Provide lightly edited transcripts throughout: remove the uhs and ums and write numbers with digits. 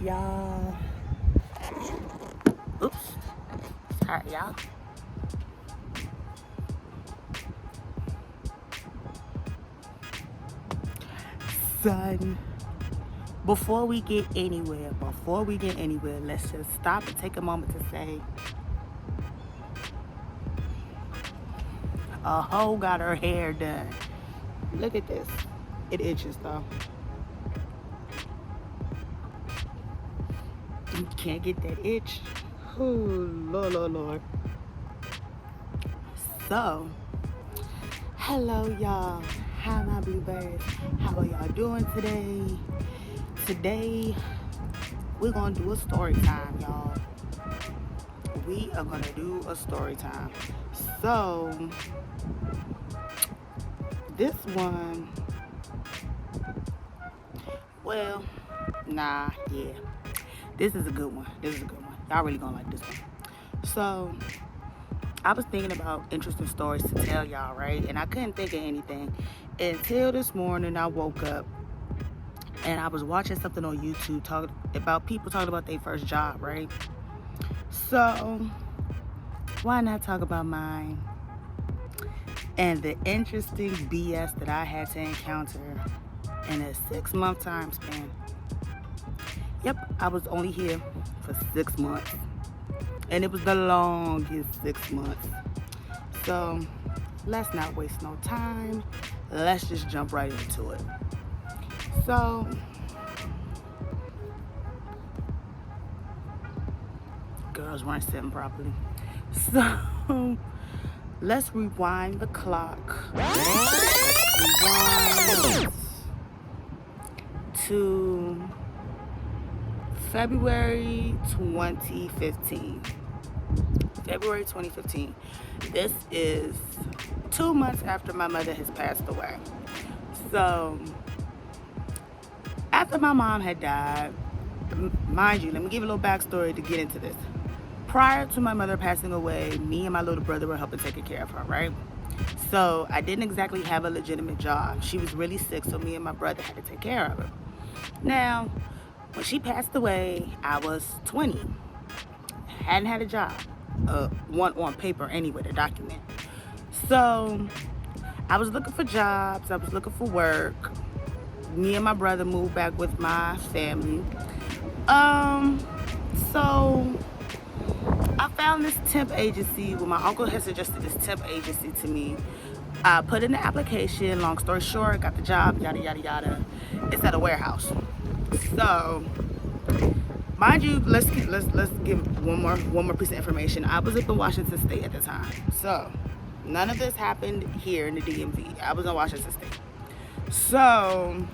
y'all. Oops. Sorry, y'all. Son, before we get anywhere, let's just stop and take a moment to say, a hoe got her hair done. Look at this. It itches though. You can't get that itch. Oh, Lord, Lord, Lord. So, hello y'all. Hi my bluebirds. How are y'all doing today? Today, we're gonna do a story time, y'all. We are gonna do a story time. So, this one, well, nah, yeah. This is a good one. Y'all really gonna like this one. So, I was thinking about interesting stories to tell y'all, right? And I couldn't think of anything until this morning. I woke up and I was watching something on YouTube talking about people talking about their first job, right? So, why not talk about mine and the interesting BS that I had to encounter in a 6-month time span. Yep, I was only here for 6 months. And it was the longest 6 months. So, let's not waste no time. Let's just jump right into it. So, girls weren't sitting properly. So, let's rewind the clock. Rewind to February 2015. February 2015. This is 2 months after my mother has passed away. So, after my mom had died, mind you, let me give you a little backstory to get into this. Prior to my mother passing away, me and my little brother were helping taking care of her, right? So, I didn't exactly have a legitimate job. She was really sick, so me and my brother had to take care of her. Now, when she passed away, I was 20. Hadn't had a job. One on paper anyway, the document. So, I was looking for jobs. I was looking for work. Me and my brother moved back with my family. So, I found this temp agency. Well, my uncle had suggested this temp agency to me. I put in the application. Long story short, got the job. Yada yada yada. It's at a warehouse. So, mind you, let's give one more piece of information. I was up in Washington State at the time, so none of this happened here in the DMV. I was in Washington State. So,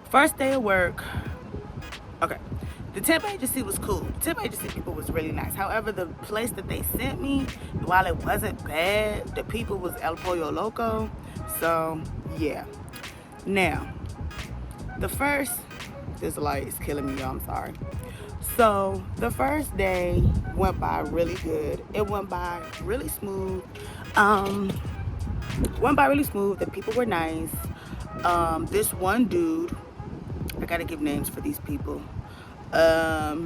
first day of work. Okay, the temp agency was cool. The temp agency people was really nice. However, the place that they sent me, while it wasn't bad, the people was El Pollo Loco. So, yeah. Now, this light is killing me, y'all, I'm sorry. So, the first day went by really good. It went by really smooth. The people were nice. This one dude, I gotta give names for these people. I'll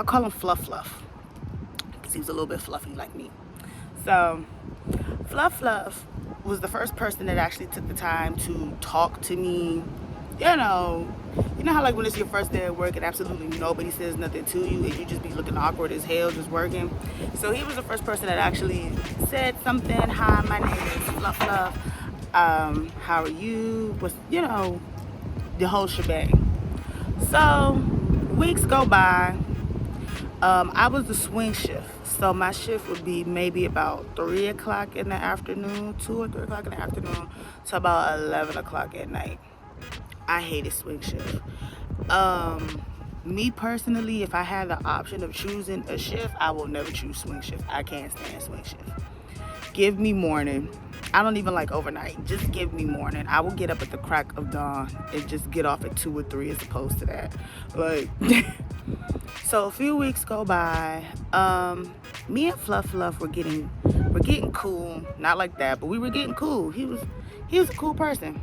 call him Fluff Fluff, because he was a little bit fluffy like me. So, Fluff was the first person that actually took the time to talk to me. You know how like when it's your first day at work and absolutely nobody says nothing to you and you just be looking awkward as hell just working. So he was the first person that actually said something. Hi, my name is Fluff. How are you? What's, the whole shebang. So weeks go by. I was the swing shift. So my shift would be maybe about 3 o'clock in the afternoon, 2 or 3 o'clock in the afternoon, to about 11 o'clock at night. I hated swing shift. Me personally, if I had the option of choosing a shift, I will never choose swing shift. I can't stand swing shift. Give me morning. I don't even like overnight. Just give me morning. I will get up at the crack of dawn and just get off at 2 or 3 as opposed to that. Like, so a few weeks go by. Me and Fluff were getting cool. Not like that, but we were getting cool. He was a cool person.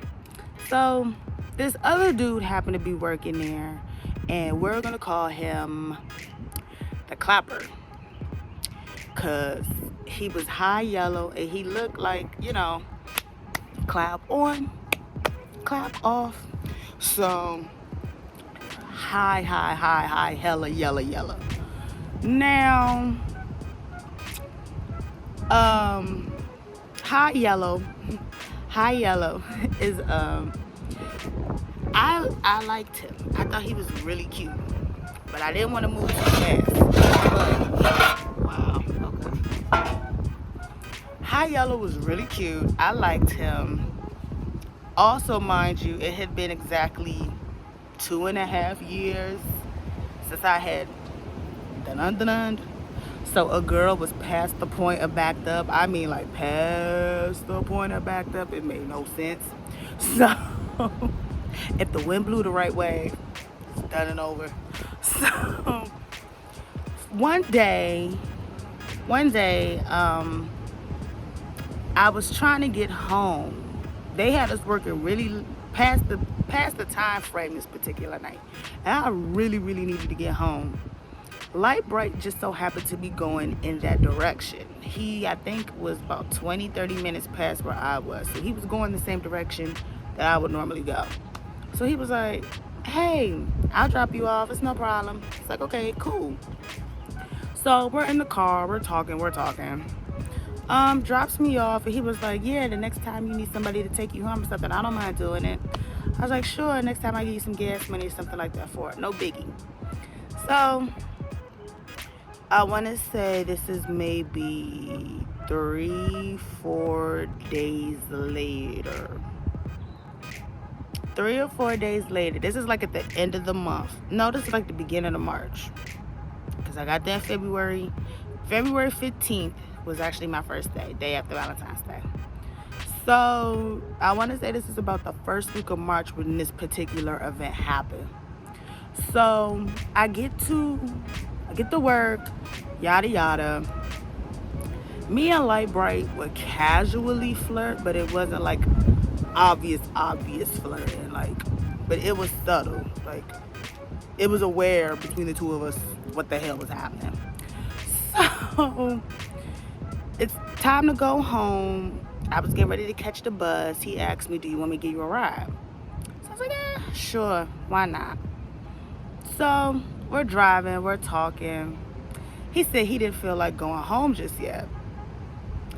So This other dude happened to be working there, and we're gonna call him the Clapper, cause he was high yellow and he looked like, you know, clap on, clap off. So high, hella yellow. Now, high yellow is I liked him. I thought he was really cute, but I didn't want to move too fast. But, wow, okay. High yellow was really cute. I liked him. Also, mind you, it had been exactly 2.5 years since I had done. So a girl was past the point of backed up. I mean, like, past the point of backed up. It made no sense. So if the wind blew the right way, it's done and over. So one day, I was trying to get home. They had us working really past the time frame this particular night, and I really needed to get home. Light Bright just so happened to be going in that direction. He, I think, was about 20-30 minutes past where I was, so he was going the same direction that I would normally go. So he was like, hey, I'll drop you off, it's no problem. It's like, okay, cool. So we're in the car, we're talking. Drops me off, and he was like, yeah, the next time you need somebody to take you home or something, I don't mind doing it. I was like, sure, next time I give you some gas money or something like that for it, no biggie. So I want to say this is maybe 3-4 days later. 3 or 4 days later. This is like at the end of the month. No, this is like the beginning of March. Because I got there in February. February 15th was actually my first day after Valentine's Day. So I want to say this is about the first week of March when this particular event happened. So I get to work, yada yada. Me and Light Bright would casually flirt, but it wasn't like obvious flirting, but it was subtle. Like, it was aware between the two of us what the hell was happening. So it's time to go home. I was getting ready to catch the bus. He asked me, do you want me to give you a ride? So I was like, yeah, sure, why not? So we're driving, we're talking. He said he didn't feel like going home just yet.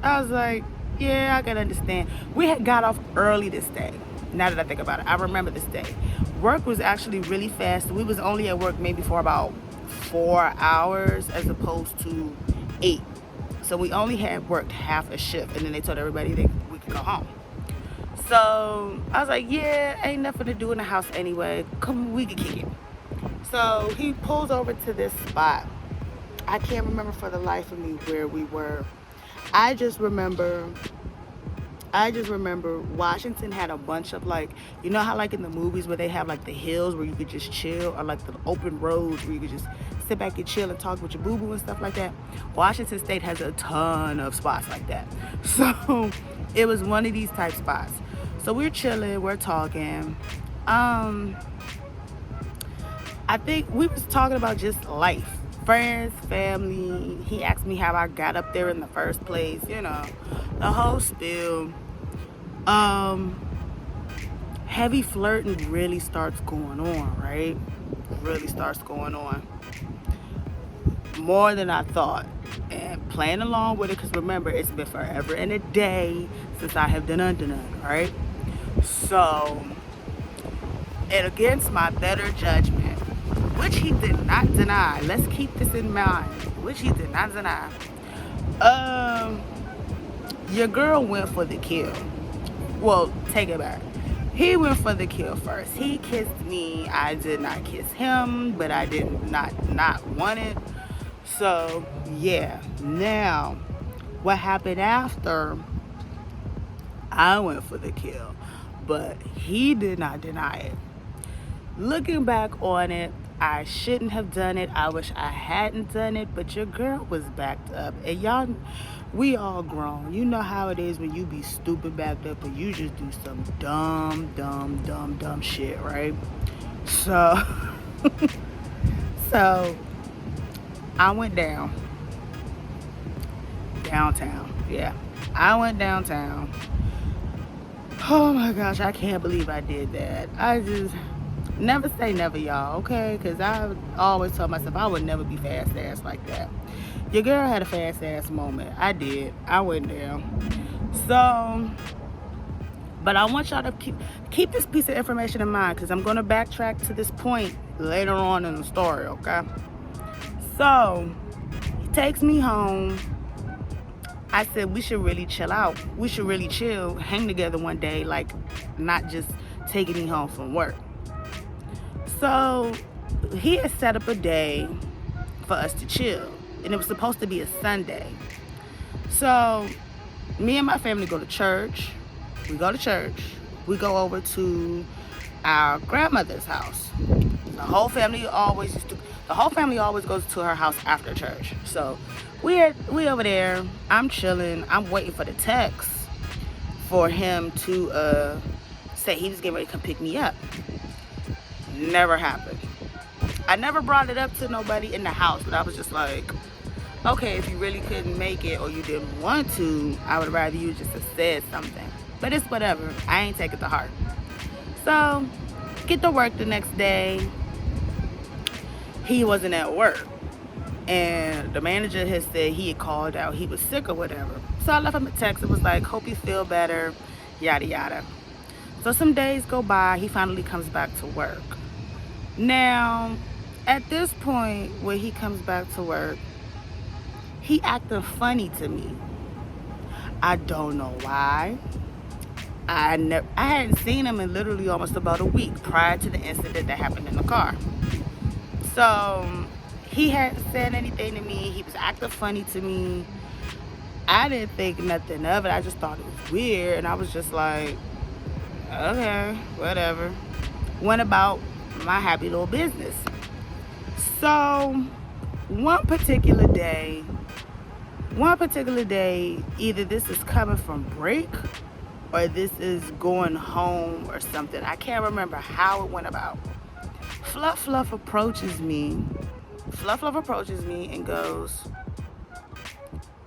I was like, yeah, I can understand. We had got off early this day. Now that I think about it, I remember this day. Work was actually really fast. We was only at work maybe for about 4 hours as opposed to 8. So we only had worked half a shift, and then they told everybody that we could go home. So I was like, yeah, ain't nothing to do in the house anyway. Come, we can kick it. So he pulls over to this spot. I can't remember for the life of me where we were. I just remember Washington had a bunch of, like, you know how like in the movies where they have like the hills where you could just chill, or like the open roads where you could just sit back and chill and talk with your boo-boo and stuff like that. Washington State has a ton of spots like that. So it was one of these type spots. So we're chilling, we're talking. I think we was talking about just life, friends, family. He asked me how I got up there in the first place, you know, the whole spiel. Heavy flirting really starts going on, right? Really starts going on. More than I thought. And playing along with it, because remember, it's been forever and a day since I have done, right? So, and against my better judgment, which he did not deny. Let's keep this in mind. Which he did not deny. Your girl went for the kill. Well, take it back. He went for the kill first. He kissed me. I did not kiss him, but I did not want it. So, yeah. Now, what happened after? I went for the kill, but he did not deny it. Looking back on it, I shouldn't have done it. I wish I hadn't done it, but your girl was backed up. And y'all, we all grown. You know how it is when you be stupid backed up and you just do some dumb shit, right? So, so I went downtown. Yeah, I went downtown. Oh my gosh, I can't believe I did that. I just never say never, y'all, okay? Because I always tell myself I would never be fast ass like that. Your girl had a fast ass moment. I did. I went down. So, but I want y'all to keep this piece of information in mind, because I'm going to backtrack to this point later on in the story, okay? So, he takes me home. I said we should really chill out. We should really chill, hang together one day, like not just taking me home from work. So he had set up a day for us to chill, and it was supposed to be a Sunday. So me and my family go to church. We go to church. We go over to our grandmother's house. The whole family always goes to her house after church. So we over there. I'm chilling. I'm waiting for the text for him to say he was getting ready to come pick me up. Never happened. I never brought it up to nobody in the house, but I was just like, okay, if you really couldn't make it or you didn't want to, I would rather you just have said something. But it's whatever. I ain't take it to heart. So get to work the next day. He wasn't at work. And the manager had said he had called out, he was sick or whatever. So I left him a text. It was like, hope you feel better, yada yada. So some days go by, he finally comes back to work. Now, at this point where he comes back to work, he acting funny to me. I don't know why. I hadn't seen him in literally almost about a week prior to the incident that happened in the car. So he hadn't said anything to me. He was acting funny to me. I didn't think nothing of it. I just thought it was weird. And I was just like, okay, whatever. Went about my happy little business. So one particular day, either this is coming from break or this is going home or something. I can't remember how it went about. Fluff approaches me and goes,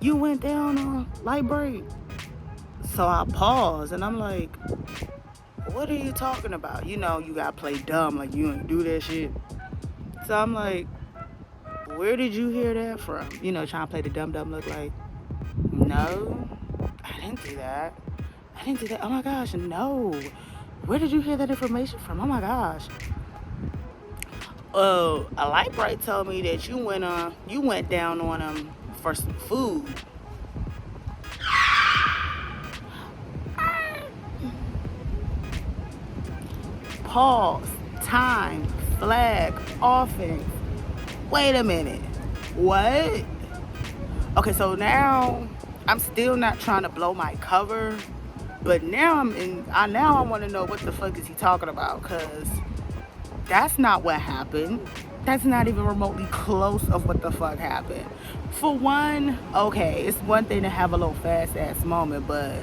you went down on light break. So I pause and I'm like, what are you talking about? You know, you gotta play dumb, like you ain't do that shit. So I'm like, where did you hear that from? You know, trying to play the dumb look like, no, I didn't do that. Oh my gosh, no. Where did you hear that information from? Oh my gosh. A light bright told me that you went down on him for some food. Pause, time, flag, offense. Wait a minute. What? Okay, so now I'm still not trying to blow my cover, but now I want to know what the fuck is he talking about, because that's not what happened. That's not even remotely close of what the fuck happened. For one, okay, it's one thing to have a little fast ass moment, but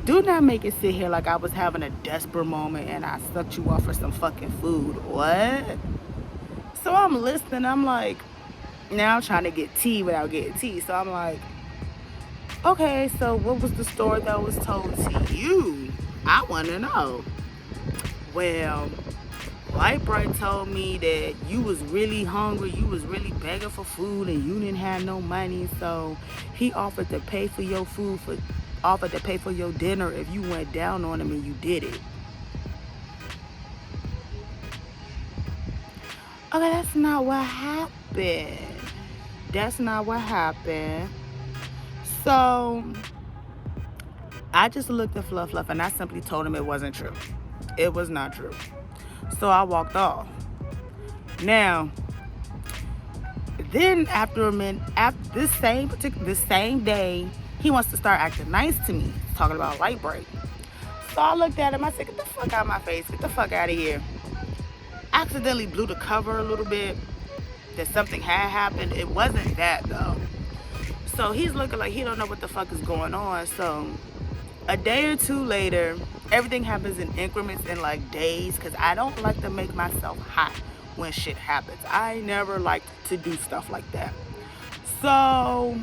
do not make it sit here like I was having a desperate moment and I sucked you off for some fucking food. What? So I'm listening. I'm like, now I'm trying to get tea without getting tea. So I'm like, okay, so what was the story that was told to you? I want to know. Well, Light Bright told me that you was really hungry, you was really begging for food, and you didn't have no money, so he offered to pay for your dinner if you went down on him and you did it. Okay, that's not what happened. So I just looked at Fluff and I simply told him it wasn't true. It was not true. So I walked off. Now, then after this same day, he wants to start acting nice to me, talking about light break. So I looked at him. I said, "Get the fuck out of my face. Get the fuck out of here." accidentally blew the cover a little bit, that something had happened. It wasn't that though. So he's looking like he don't know what the fuck is going on. So a day or two later, everything happens in increments in like days, because I don't like to make myself hot when shit happens. I never liked to do stuff like that. So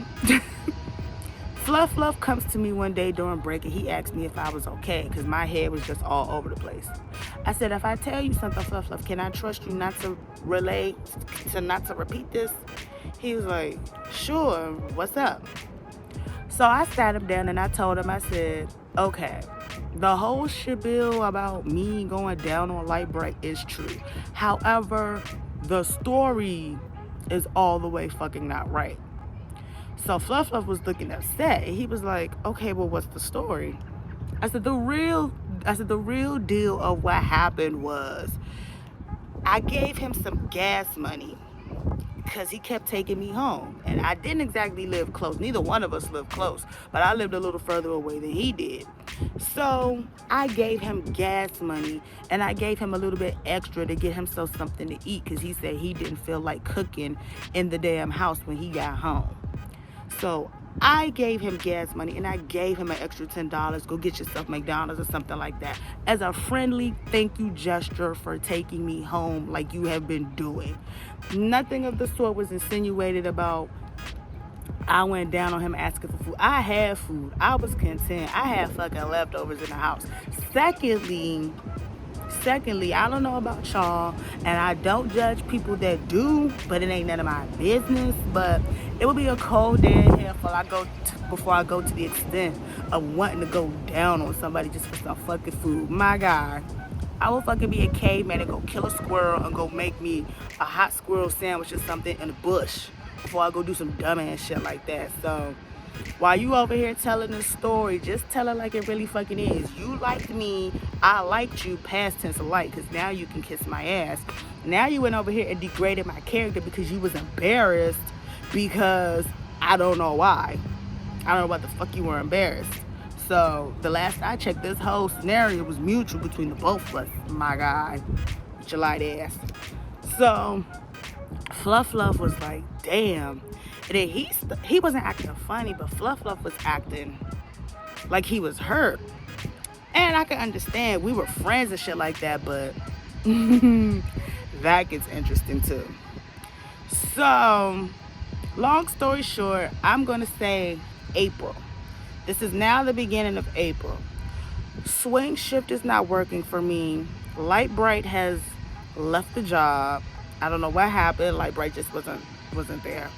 Fluff comes to me one day during break and he asked me if I was okay, because my head was just all over the place. I said, if I tell you something, Fluff, can I trust you not to not to repeat this? He was like, sure, what's up? So I sat him down and I told him, I said, okay, the whole spiel about me going down on light bright is true. However, the story is all the way fucking not right. So Fluff was looking upset. He was like, okay, well, what's the story? I said, the real deal of what happened was I gave him some gas money because he kept taking me home. And I didn't exactly live close. Neither one of us lived close, but I lived a little further away than he did. So I gave him gas money and I gave him a little bit extra to get himself something to eat, because he said he didn't feel like cooking in the damn house when he got home. So I gave him gas money and I gave him an extra $10. Go get yourself McDonald's or something like that, as a friendly thank you gesture for taking me home like you have been doing. Nothing of the sort was insinuated about I went down on him asking for food. I had food. I was content. I had fucking leftovers in the house. Secondly, I don't know about y'all, and I don't judge people that do, but it ain't none of my business. But it would be a cold day in here before I go to the extent of wanting to go down on somebody just for some fucking food. My God, I will fucking be a caveman and go kill a squirrel and go make me a hot squirrel sandwich or something in the bush before I go do some dumbass shit like that. So while you over here telling this story, just tell it like it really fucking is. You liked me, I liked you, past tense of like, because now you can kiss my ass. Now you went over here and degraded my character because you was embarrassed, because I don't know why. I don't know what the fuck you were embarrassed. So the last I checked, this whole scenario was mutual between the both of us, my guy, with your light ass. So Fluff was like, damn. And then he wasn't acting funny, but Fluff was acting like he was hurt. And I can understand, we were friends and shit like that, but that gets interesting too. So, long story short, I'm gonna say April. This is now the beginning of April. Swing shift is not working for me. Light Bright has left the job. I don't know what happened. Light Bright just wasn't there.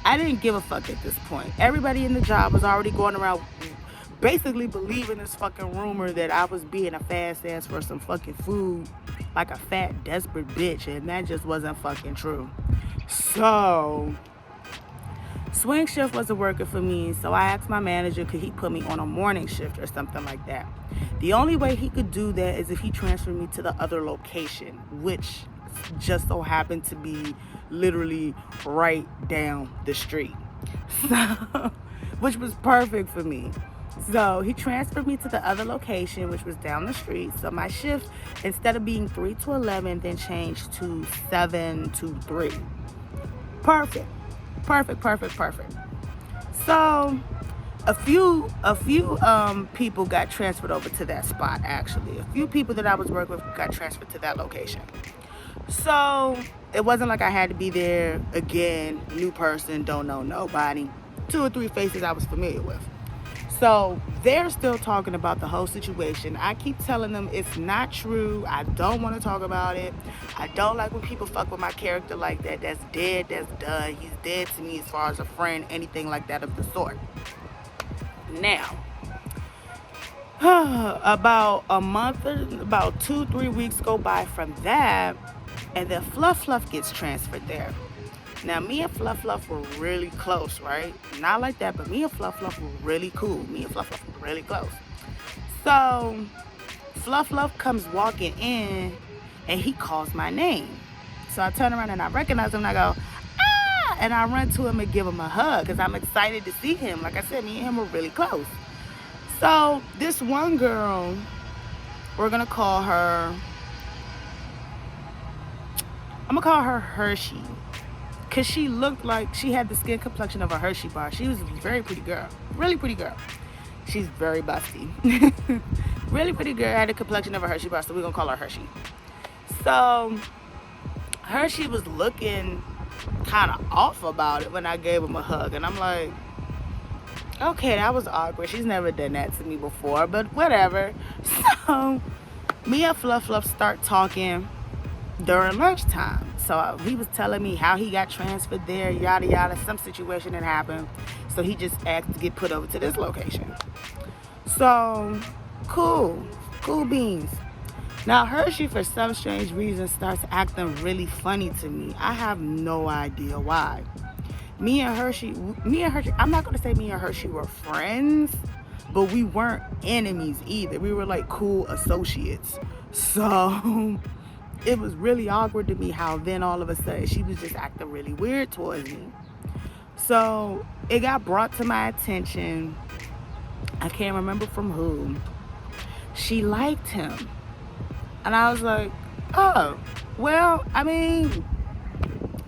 I didn't give a fuck at this point. Everybody in the job was already going around basically believing this fucking rumor that I was being a fast ass for some fucking food, like a fat, desperate bitch, and that just wasn't fucking true. So swing shift wasn't working for me, so I asked my manager could he put me on a morning shift or something like that. The only way he could do that is if he transferred me to the other location, which just so happened to be literally right down the street. So, which was perfect for me. So he transferred me to the other location, which was down the street. So my shift, instead of being 3 to 11, then changed to 7 to 3. Perfect. So a few people got transferred over to that spot. Actually, a few people that I was working with got transferred to that location. So it wasn't like I had to be there again, new person, don't know nobody, 2 or 3 faces I was familiar with. So they're still talking about the whole situation. I keep telling them it's not true. I don't want to talk about it. I don't like when people fuck with my character like that. That's dead, that's done. He's dead to me as far as a friend, anything like that of the sort. Now, about a month, about 2-3 weeks go by from that, and then Fluff gets transferred there. Now, me and Fluff were really close, right? Not like that, but me and Fluff were really cool. Me and Fluff were really close. So, Fluff comes walking in, and he calls my name. So I turn around and I recognize him, and I go, ah! And I run to him and give him a hug, because I'm excited to see him. Like I said, me and him were really close. So, this one girl, we're going to call her I'm gonna call her Hershey, because she looked like she had the skin complexion of a Hershey bar. She was a very pretty girl, really pretty girl. She's very busty. Really pretty girl, had the complexion of a Hershey bar, so we're gonna call her Hershey. So Hershey was looking kind of off about it when I gave him a hug, and I'm like, okay, that was awkward. She's never done that to me before, but whatever. So me and Fluff Fluff start talking during lunchtime. So he was telling me how he got transferred there, yada yada, some situation that happened. So he just asked to get put over to this location. So cool beans. Now Hershey, for some strange reason, starts acting really funny to me. I have no idea why. Me and Hershey, I'm not gonna say me and Hershey were friends, but we weren't enemies either. We were like cool associates. So it was really awkward to me how then all of a sudden she was just acting really weird towards me. So it got brought to my attention, I can't remember from who, she liked him. And I was like, oh, well, I mean,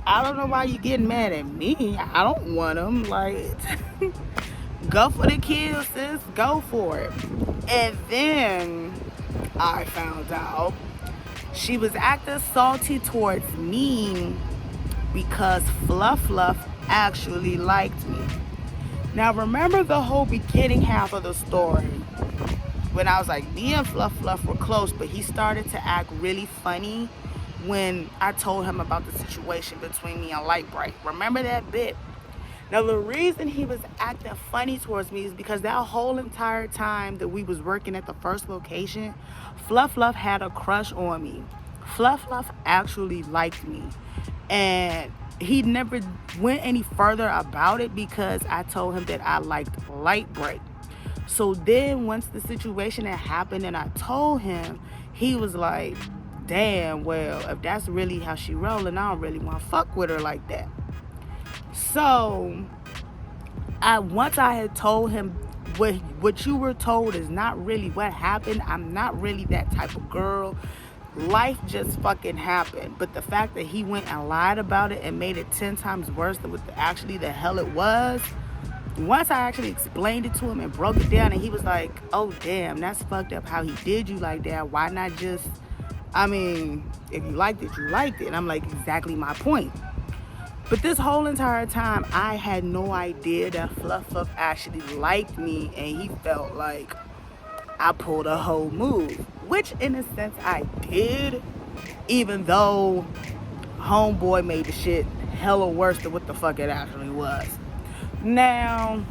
I don't know why you getting mad at me. I don't want him. Like, go for the kill, sis. Go for it. And then I found out she was acting salty towards me because Fluff Fluff actually liked me. Now, remember the whole beginning half of the story when I was like, me and Fluff Fluff were close, but he started to act really funny when I told him about the situation between me and Light Bright. Remember that bit? Now, the reason he was acting funny towards me is because that whole entire time that we was working at the first location, Fluff Fluff had a crush on me. Fluff Fluff actually liked me. And he never went any further about it because I told him that I liked Light Bright. So then once the situation had happened and I told him, he was like, damn, well, if that's really how she rolling, I don't really want to fuck with her like that. So once I had told him what you were told is not really what happened. I'm not really that type of girl. Life just fucking happened. But the fact that he went and lied about it and made it 10 times worse than what actually the hell it was, once I actually explained it to him and broke it down, and he was like, oh damn, that's fucked up how he did you like that. Why not just, I mean, if you liked it, you liked it. And I'm like, exactly my point. But this whole entire time, I had no idea that Fluff Fluff actually liked me, and he felt like I pulled a whole move, which in a sense I did, even though homeboy made the shit hella worse than what the fuck it actually was. Now,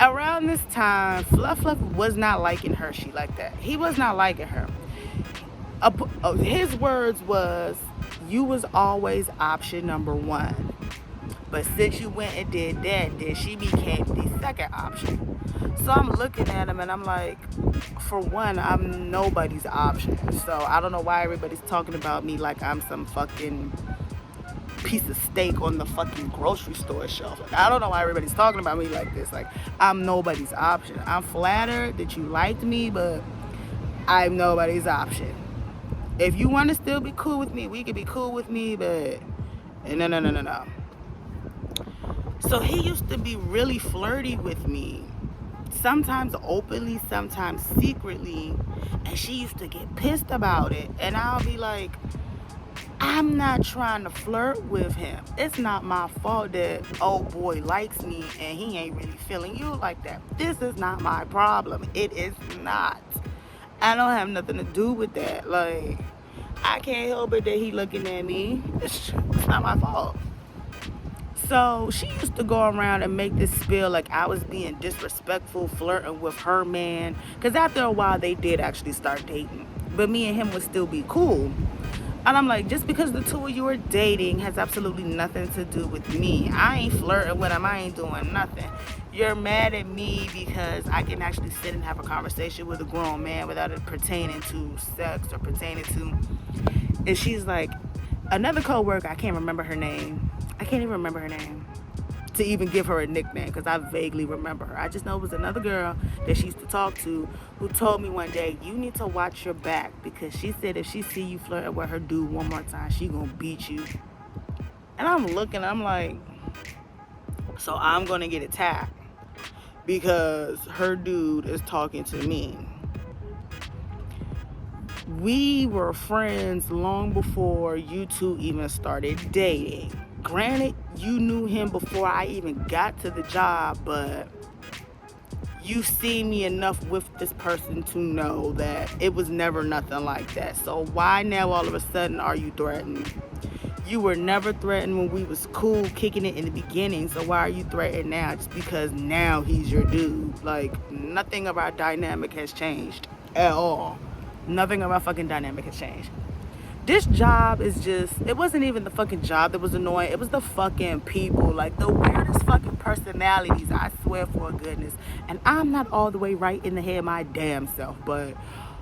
around this time, Fluff Fluff was not liking Hershey like that. He was not liking her. His words was, you was always option number one. But since you went and did that, then she became the second option. So I'm looking at him and I'm like, for one, I'm nobody's option. So I don't know why everybody's talking about me like I'm some fucking piece of steak on the fucking grocery store shelf. Like, I don't know why everybody's talking about me like this. Like, I'm nobody's option. I'm flattered that you liked me, but I'm nobody's option. If you want to still be cool with me, we can be cool with me, but no. So he used to be really flirty with me. Sometimes openly, sometimes secretly. And she used to get pissed about it. And I'll be like, I'm not trying to flirt with him. It's not my fault that old boy likes me and he ain't really feeling you like that. This is not my problem. It is not. I don't have nothing to do with that. Like, I can't help it that he looking at me. It's not my fault. So she used to go around and make this spiel like I was being disrespectful, flirting with her man. Because after a while, they did actually start dating. But me and him would still be cool. And I'm like, just because the two of you are dating has absolutely nothing to do with me. I ain't flirting with him. I ain't doing nothing. You're mad at me because I can actually sit and have a conversation with a grown man without it pertaining to sex or pertaining to... And she's like, another co-worker, I can't remember her name. I can't even remember her name. to even give her a nickname because I vaguely remember her. I just know it was another girl that she used to talk to who told me one day, you need to watch your back, because she said if she see you flirting with her dude one more time, she gonna beat you. And I'm looking, I'm like, so I'm gonna get attacked because her dude is talking to me. We were friends long before you two even started dating. Granted, you knew him before I even got to the job, but you see me enough with this person to know that it was never nothing like that. So why now all of a sudden are you threatened? You were never threatened when we was cool, kicking it in the beginning. So why are you threatened now just because now he's your dude? Like, nothing of our dynamic has changed at all. Nothing of our fucking dynamic has changed. This job is just, it wasn't even the fucking job that was annoying. It was the fucking people. Like, the weirdest fucking personalities, I swear for goodness. And I'm not all the way right in the head my damn self, but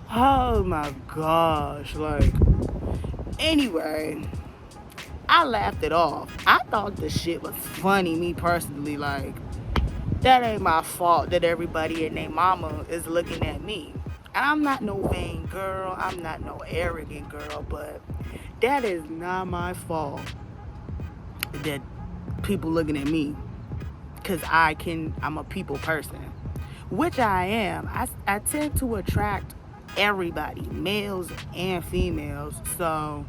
oh my gosh. Like, anyway, I laughed it off. I thought the shit was funny, me personally. Like, that ain't my fault that everybody and their mama is looking at me. I'm not no vain girl, I'm not no arrogant girl, but that is not my fault that people looking at me, because I'm a people person, which I am. I tend to attract everybody, males and females, so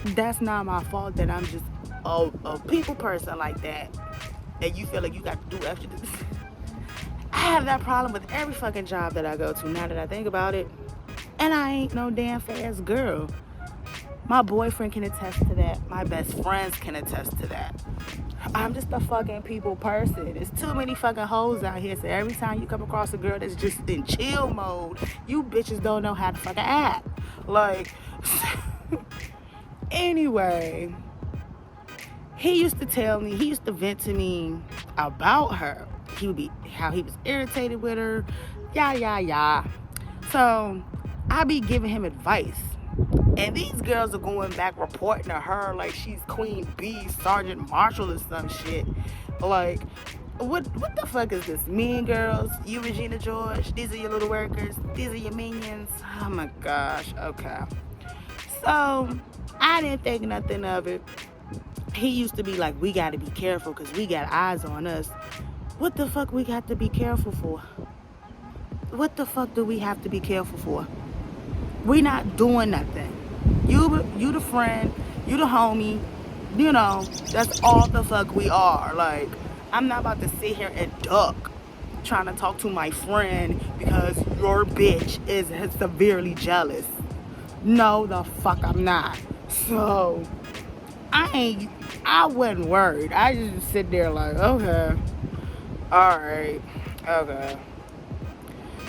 that's not my fault that I'm just a people person like that, and you feel like you got to do extra. I have that problem with every fucking job that I go to, now that I think about it. And I ain't no damn fast girl. My boyfriend can attest to that. My best friends can attest to that. I'm just a fucking people person. There's too many fucking hoes out here. So every time you come across a girl that's just in chill mode, you bitches don't know how to fucking act. Like, anyway, he used to vent to me about her. How he was irritated with her, yeah. So I be giving him advice, and these girls are going back reporting to her like she's Queen Bee, Sergeant Marshall or some shit. Like, what the fuck is this? Mean Girls? You Regina George? These are your little workers? These are your minions? Oh my gosh. Okay. So I didn't think nothing of it. He used to be like, we gotta be careful because we got eyes on us. What the fuck we got to be careful for? What the fuck do we have to be careful for? We not doing nothing. You the friend, you the homie, you know, that's all the fuck we are. Like, I'm not about to sit here and duck trying to talk to my friend because your bitch is severely jealous. No, the fuck I'm not. So, I wasn't worried. I just sit there like, okay. Alright, okay.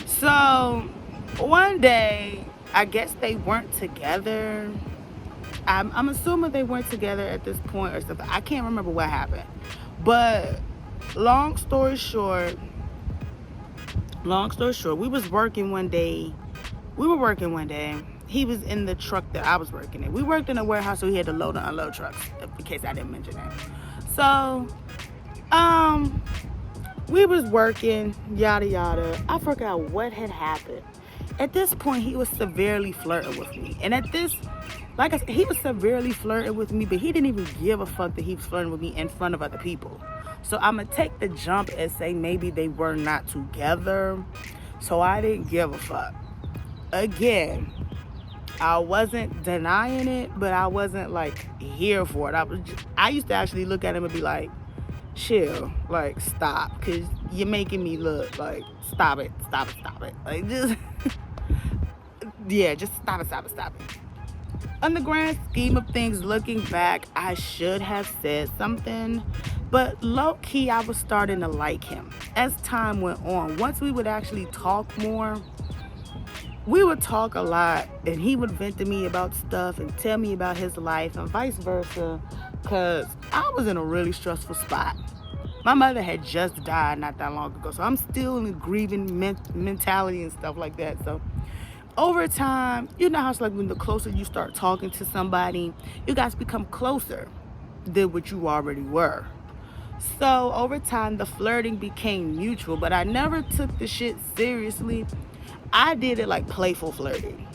So, one day, I guess they weren't together. I'm assuming they weren't together at this point or something. I can't remember what happened. But, long story short, we were working one day. He was in the truck that I was working in. We worked in a warehouse, so he had to load and unload trucks, in case I didn't mention that. So, we was working, yada yada. I forgot what had happened. At this point, he was severely flirting with me. And at this, like I said, he was severely flirting with me, but he didn't even give a fuck that he was flirting with me in front of other people. So I'm going to take the jump and say maybe they were not together. So I didn't give a fuck. Again, I wasn't denying it, but I wasn't like here for it. I used to actually look at him and be like, chill, like, stop, because you're making me look like, stop it, like, just yeah, just stop it. On the grand scheme of things, looking back, I should have said something, but low-key I was starting to like him as time went on. Once we would actually talk more, we would talk a lot, and he would vent to me about stuff and tell me about his life and vice versa, because I was in a really stressful spot. My mother had just died not that long ago, so I'm still in a grieving mentality and stuff like that. So over time, you know how it's like when the closer you start talking to somebody, you guys become closer than what you already were. So over time, the flirting became mutual, but I never took the shit seriously. I did it like playful flirting,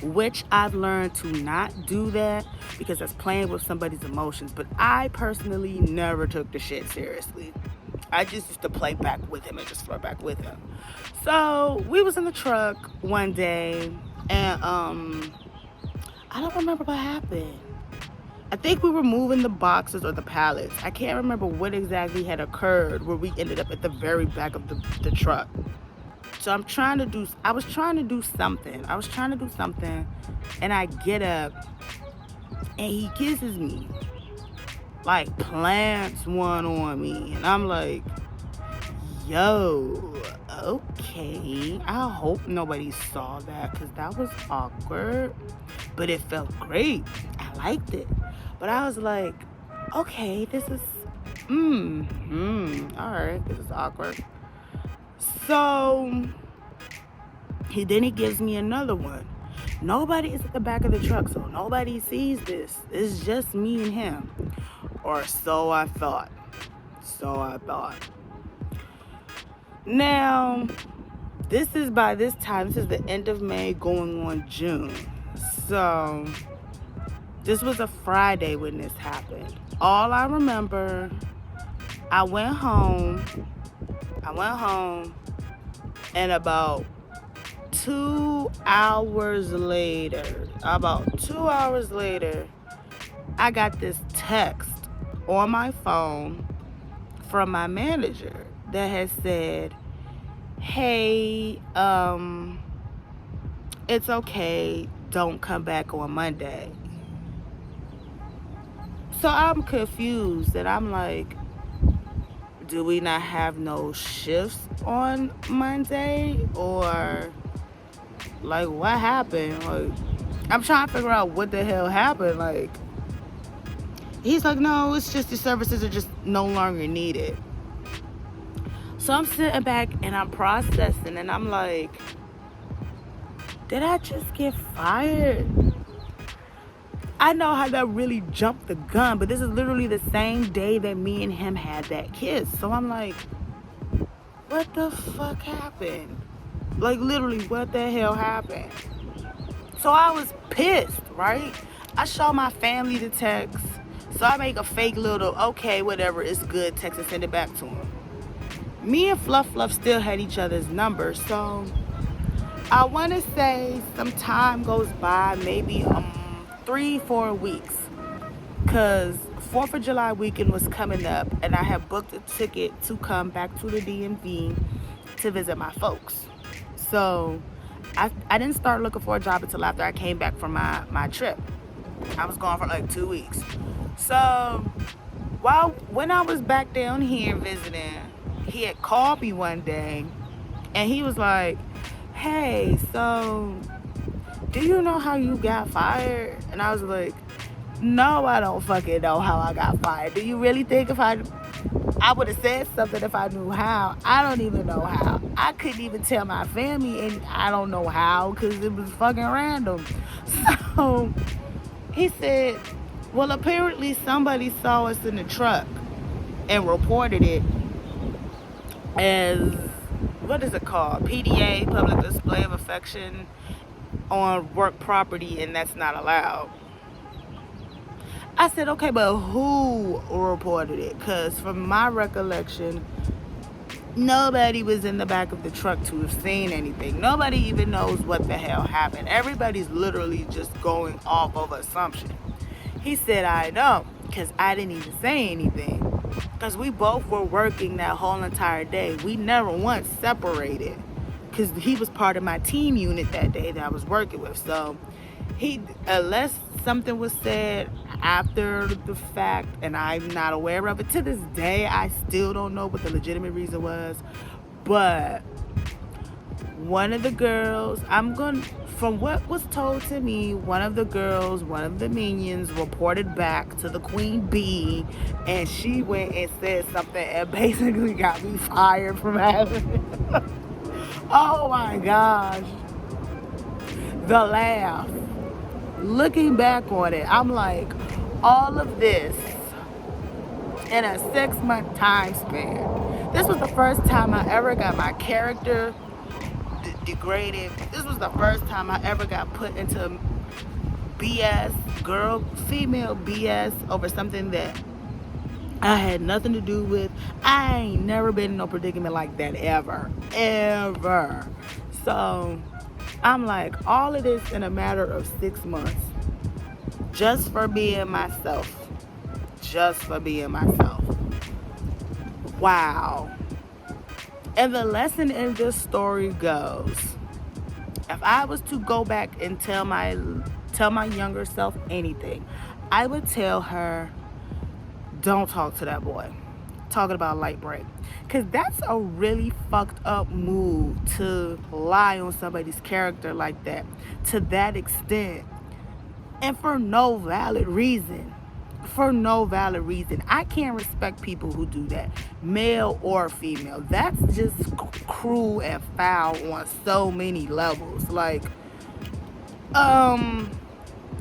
which I've learned to not do that because that's playing with somebody's emotions. But I personally never took the shit seriously. I just used to play back with him and just flirt back with him. So we was in the truck one day, and I don't remember what happened. I think we were moving the boxes or the pallets. I can't remember what exactly had occurred where we ended up at the very back of the truck. So I was trying to do something, and I get up, and he kisses me, like plants one on me, and I'm like, yo, okay, I hope nobody saw that, because that was awkward, but it felt great. I liked it. But I was like, okay, this is, all right, this is awkward. So he gives me another one. Nobody is at the back of the truck, so nobody sees this. It's just me and him. Or so I thought. Now, this is the end of May going on June. So this was a Friday when this happened. All I remember, I went home, and about 2 hours later, I got this text on my phone from my manager that had said, hey, it's okay, don't come back on Monday. So I'm confused, and I'm like, do we not have no shifts on Monday? Or like, what happened? Like, I'm trying to figure out what the hell happened. Like, he's like, no, it's just your services are just no longer needed. So I'm sitting back and I'm processing, and I'm like, did I just get fired? I know how that really jumped the gun, but this is literally the same day that me and him had that kiss. So I'm like, what the fuck happened? Like, literally, what the hell happened? So I was pissed, right? I show my family the text. So I make a fake little, okay, whatever, it's good text and send it back to him. Me and Fluff still had each other's numbers. So I want to say some time goes by, maybe 3-4 weeks, because 4th of July weekend was coming up, and I had booked a ticket to come back to the DMV to visit my folks. So I didn't start looking for a job until after I came back from my trip. I was gone for like 2 weeks. So when I was back down here visiting, he had called me one day, and he was like, hey, so do you know how you got fired? And I was like, no, I don't fucking know how I got fired. Do you really think if I would have said something if I knew how? I don't even know how. I couldn't even tell my family, and I don't know how, because it was fucking random. So he said, well, apparently somebody saw us in the truck and reported it as, what is it called? PDA, public display of affection on work property, and that's not allowed. I said, okay, but who reported it? Because from my recollection, nobody was in the back of the truck to have seen anything. Nobody even knows what the hell happened. Everybody's literally just going off of assumption. He said, I know, because I didn't even say anything. Because we both were working that whole entire day. We never once separated, because he was part of my team unit that day that I was working with. So unless something was said after the fact and I'm not aware of it, to this day I still don't know what the legitimate reason was. But one of the girls, from what was told to me, one of the minions reported back to the queen bee, and she went and said something and basically got me fired from having it. Oh my gosh, the laugh. Looking back on it, I'm like, all of this in a 6-month time span. This was the first time I ever got my character degraded. This was the first time I ever got put into BS, female BS over something that I had nothing to do with. I ain't never been in no predicament like that ever. So I'm like, all of this in a matter of 6 months, just for being myself. Wow. And the lesson in this story goes, if I was to go back and tell my younger self anything, I would tell her, don't talk to that boy. Talking about light break. Because that's a really fucked up move, to lie on somebody's character like that, to that extent, and for no valid reason. I can't respect people who do that, male or female. That's just cruel and foul on so many levels. Like,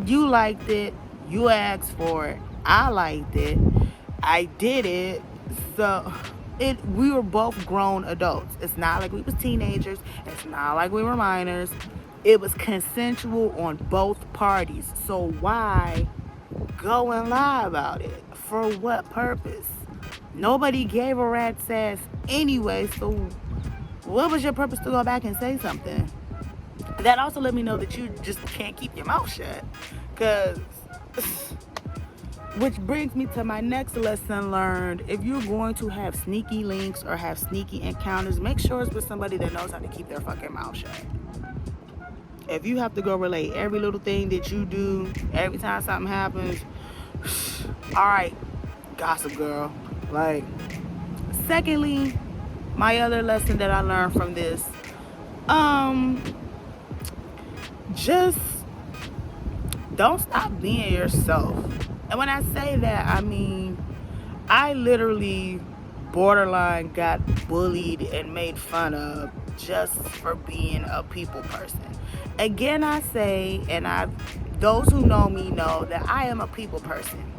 you liked it, you asked for it, I liked it, I did it. So we were both grown adults. It's not like we was teenagers. It's not like we were minors. It was consensual on both parties. So why go and lie about it? For what purpose? Nobody gave a rat's ass anyway. So what was your purpose to go back and say something? That also let me know that you just can't keep your mouth shut. Because... which brings me to my next lesson learned. If you're going to have sneaky links or have sneaky encounters, make sure it's with somebody that knows how to keep their fucking mouth shut. If you have to go relate every little thing that you do, every time something happens, alright, gossip girl. Like, secondly, my other lesson that I learned from this, just don't stop being yourself. And when I say that, I mean, I literally borderline got bullied and made fun of just for being a people person. Again, I say, and those who know me know that I am a people person.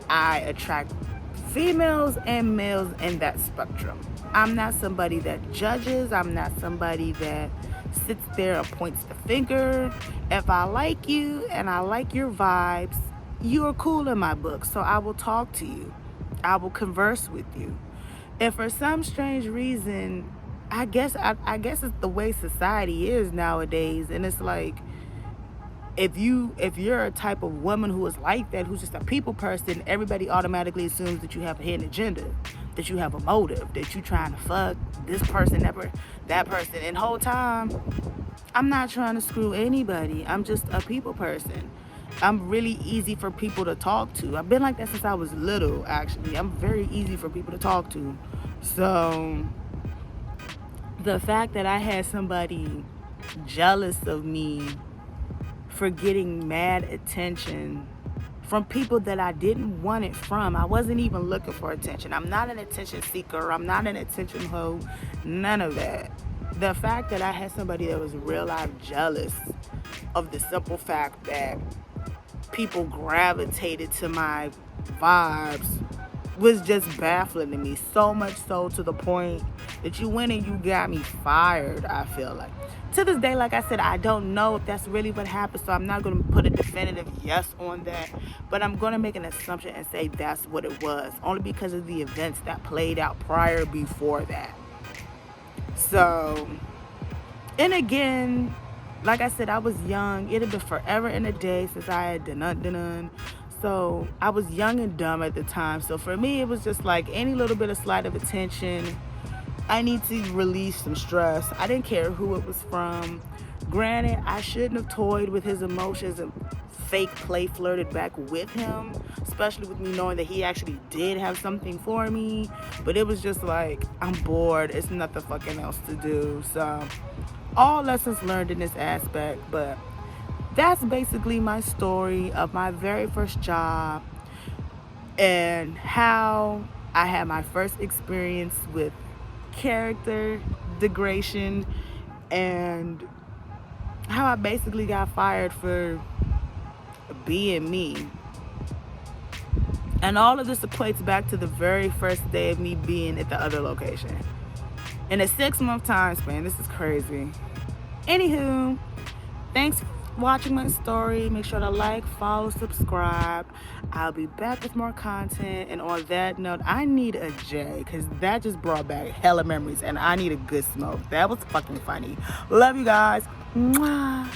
I attract females and males in that spectrum. I'm not somebody that judges. I'm not somebody that sits there and points the finger. If I like you and I like your vibes, you are cool in my book, so I will talk to you. I will converse with you. And for some strange reason, I guess it's the way society is nowadays. And it's like, if you're a type of woman who is like that, who's just a people person, everybody automatically assumes that you have a hidden agenda, that you have a motive, that you're trying to fuck this person, that person. And the whole time, I'm not trying to screw anybody. I'm just a people person. I'm really easy for people to talk to. I've been like that since I was little, actually. I'm very easy for people to talk to. So the fact that I had somebody jealous of me for getting mad attention from people that I didn't want it from. I wasn't even looking for attention. I'm not an attention seeker. I'm not an attention hoe. None of that. The fact that I had somebody that was real life jealous of the simple fact that people gravitated to my vibes was just baffling to me. So much so to the point that you went and you got me fired, I feel like. To this day, like I said, I don't know if that's really what happened, so I'm not going to put a definitive yes on that. But I'm going to make an assumption and say that's what it was, only because of the events that played out before that. So, and again, like I said, I was young. It had been forever and a day since I had done. So I was young and dumb at the time. So for me, it was just like any little bit of slight of attention, I need to release some stress. I didn't care who it was from. Granted, I shouldn't have toyed with his emotions and fake play flirted back with him, especially with me knowing that he actually did have something for me. But it was just like, I'm bored. It's nothing fucking else to do. So all lessons learned in this aspect. But that's basically my story of my very first job and how I had my first experience with character degradation and how I basically got fired for being me. And all of this equates back to the very first day of me being at the other location. In a 6-month time span. This is crazy. Anywho, thanks for watching my story. Make sure to like, follow, subscribe. I'll be back with more content. And on that note, I need a J, because that just brought back hella memories. And I need a good smoke. That was fucking funny. Love you guys. Mwah.